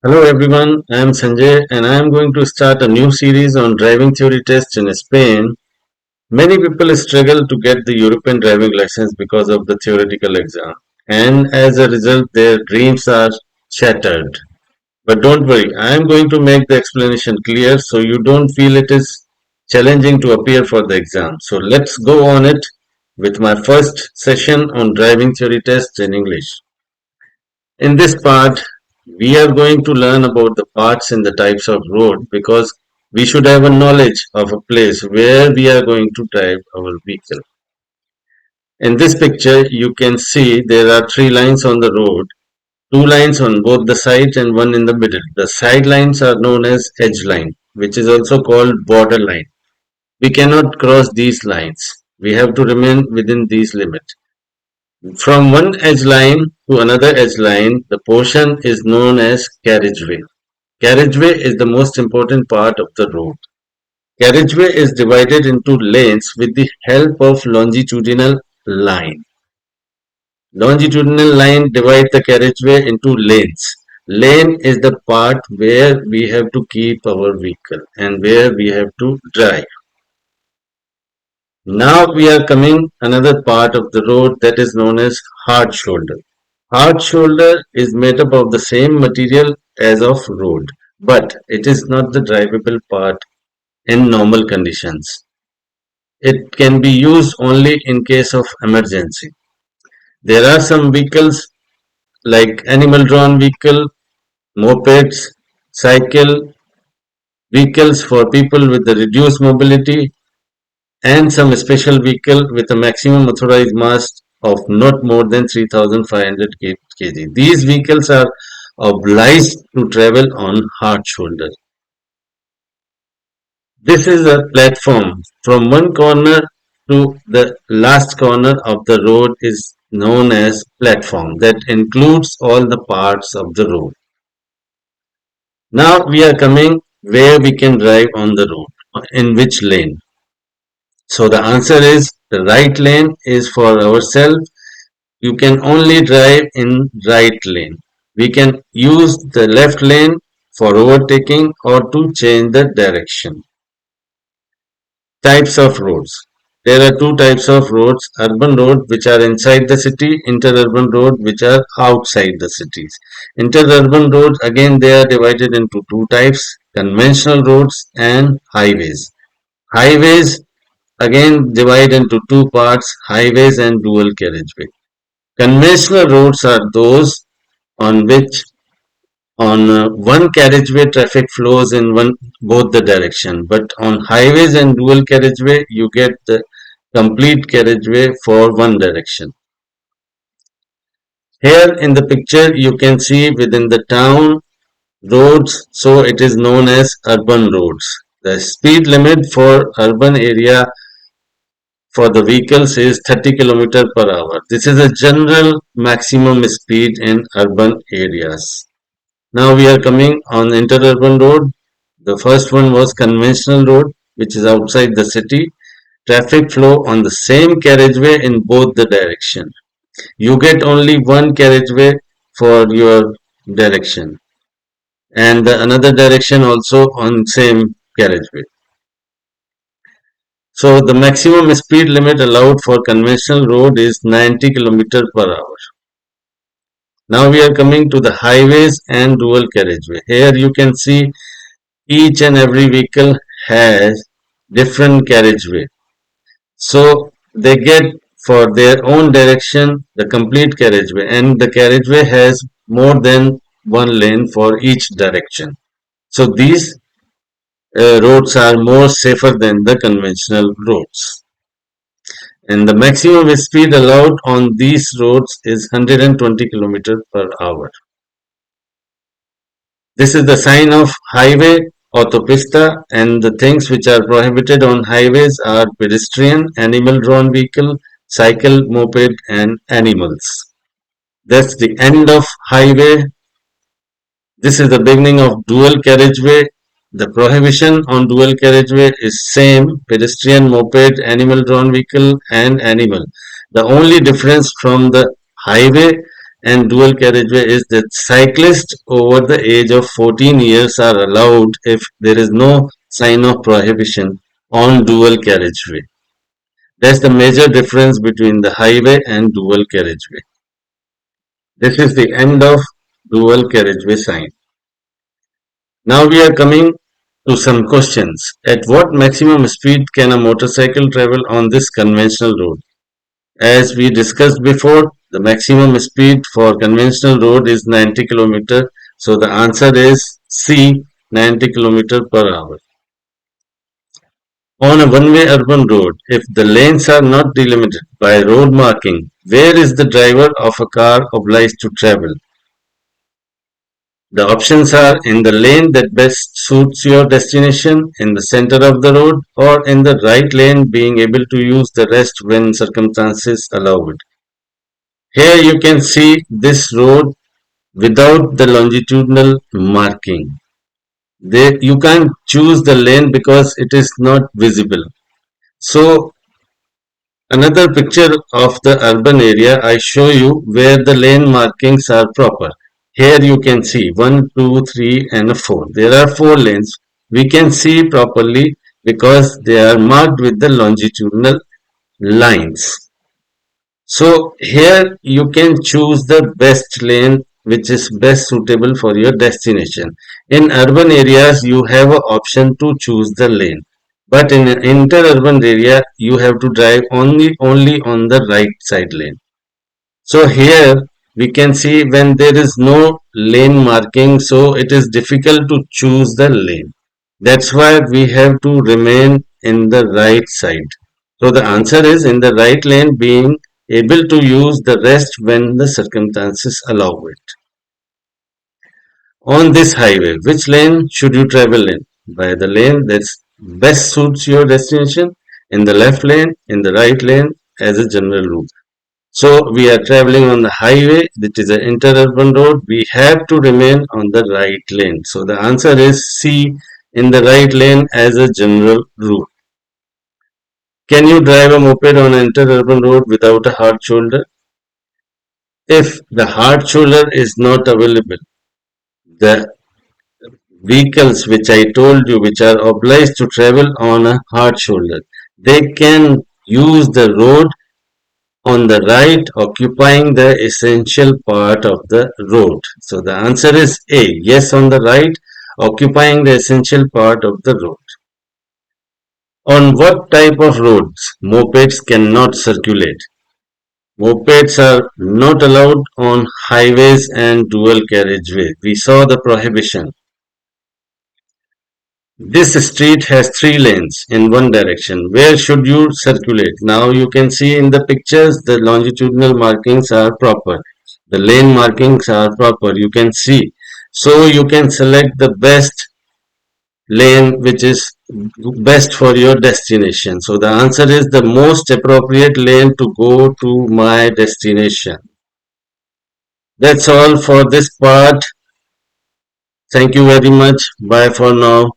Hello everyone, I am Sanjay and I am going to start a new series on driving theory tests in Spain. Many people struggle to get the European driving license because of the theoretical exam, and as a result, their dreams are shattered. But don't worry, I am going to make the explanation clear so you don't feel it is challenging to appear for the exam. So let's go on it with my first session on driving theory tests in English. In this part, we are going to learn about the parts and the types of road because we should have a knowledge of a place where we are going to drive our vehicle. In this picture, you can see there are three lines on the road, two lines on both the sides and one in the middle. The side lines are known as edge line, which is also called border line. We cannot cross these lines. We have to remain within these limits. From one edge line to another edge line, the portion is known as carriageway. Carriageway is the most important part of the road. Carriageway is divided into lanes with the help of longitudinal line. Longitudinal line divides the carriageway into lanes. Lane is the part where we have to keep our vehicle and where we have to drive. Now we are coming another part of the road that is known as hard shoulder. Hard shoulder is made up of the same material as of road, but it is not the drivable part in normal conditions. It can be used only in case of emergency. There are some vehicles like animal drawn vehicle, mopeds, cycle, vehicles for people with the reduced mobility, and some special vehicle with a maximum authorized mass of not more than 3,500 kg. These vehicles are obliged to travel on hard shoulder. This is a platform. From one corner to the last corner of the road is known as platform. That includes all the parts of the road. Now we are coming where we can drive on the road. In which lane? So the answer is the right lane is for ourselves. You can only drive in right lane. We can use the left lane for overtaking or to change the direction. Types of roads. There are two types of roads, urban road which are inside the city, interurban road which are outside the cities. Interurban roads again they are divided into two types, conventional roads and highways. Highways again divide into two parts, highways and dual carriageway. Conventional roads are those on which on one carriageway traffic flows in both the direction, but on highways and dual carriageway you get the complete carriageway for one direction. Here in the picture you can see within the town roads, so it is known as urban roads. The speed limit for urban area for the vehicles is 30 km per hour. This is a general maximum speed in urban areas. Now we are coming on interurban road. The first one was conventional road, which is outside the city. Traffic flow on the same carriageway in both the direction. You get only one carriageway for your direction, and the another direction also on same carriageway. So the maximum speed limit allowed for conventional road is 90 km per hour. Now we are coming to the highways and dual carriageway. Here you can see each and every vehicle has different carriageway. So they get for their own direction the complete carriageway, and the carriageway has more than one lane for each direction. So these roads are more safer than the conventional roads. And the maximum speed allowed on these roads is 120 km per hour. This is the sign of highway autopista, and the things which are prohibited on highways are pedestrian, animal drawn vehicle, cycle, moped and animals. That's the end of highway. This is the beginning of dual carriageway. The prohibition on dual carriageway is same, pedestrian, moped, animal drawn vehicle and animal. The only difference from the highway and dual carriageway is that cyclists over the age of 14 years are allowed if there is no sign of prohibition on dual carriageway. That's the major difference between the highway and dual carriageway. This is the end of dual carriageway sign. Now we are coming to some questions. At what maximum speed can a motorcycle travel on this conventional road? As we discussed before, the maximum speed for conventional road is 90 km. So the answer is C, 90 km per hour. On a one-way urban road, if the lanes are not delimited by road marking, where is the driver of a car obliged to travel? The options are in the lane that best suits your destination, in the center of the road, or in the right lane, being able to use the rest when circumstances allow it. Here you can see this road without the longitudinal marking. You can't choose the lane because it is not visible. So another picture of the urban area I show you where the lane markings are proper. Here you can see 1, 2, 3 and 4. There are 4 lanes. We can see properly because they are marked with the longitudinal lines. So here you can choose the best lane which is best suitable for your destination. In urban areas you have an option to choose the lane. But in an interurban area you have to drive only on the right side lane. So here we can see when there is no lane marking, so it is difficult to choose the lane. That's why we have to remain in the right side. So the answer is in the right lane, being able to use the rest when the circumstances allow it. On this highway, which lane should you travel in? By the lane that best suits your destination, in the left lane, in the right lane, as a general rule. So we are traveling on the highway, which is an interurban road. We have to remain on the right lane. So the answer is C, in the right lane as a general rule. Can you drive a moped on an interurban road without a hard shoulder? If the hard shoulder is not available, the vehicles which I told you, which are obliged to travel on a hard shoulder, they can use the road on the right, occupying the essential part of the road. So the answer is A, yes, on the right, occupying the essential part of the road. On what type of roads mopeds cannot circulate? Mopeds are not allowed on highways and dual carriageway. We saw the prohibition. This street has 3 lanes in one direction. Where should you circulate? Now you can see in the pictures the longitudinal markings are proper. The lane markings are proper. You can see. So you can select the best lane which is best for your destination. So the answer is the most appropriate lane to go to my destination. That's all for this part. Thank you very much. Bye for now.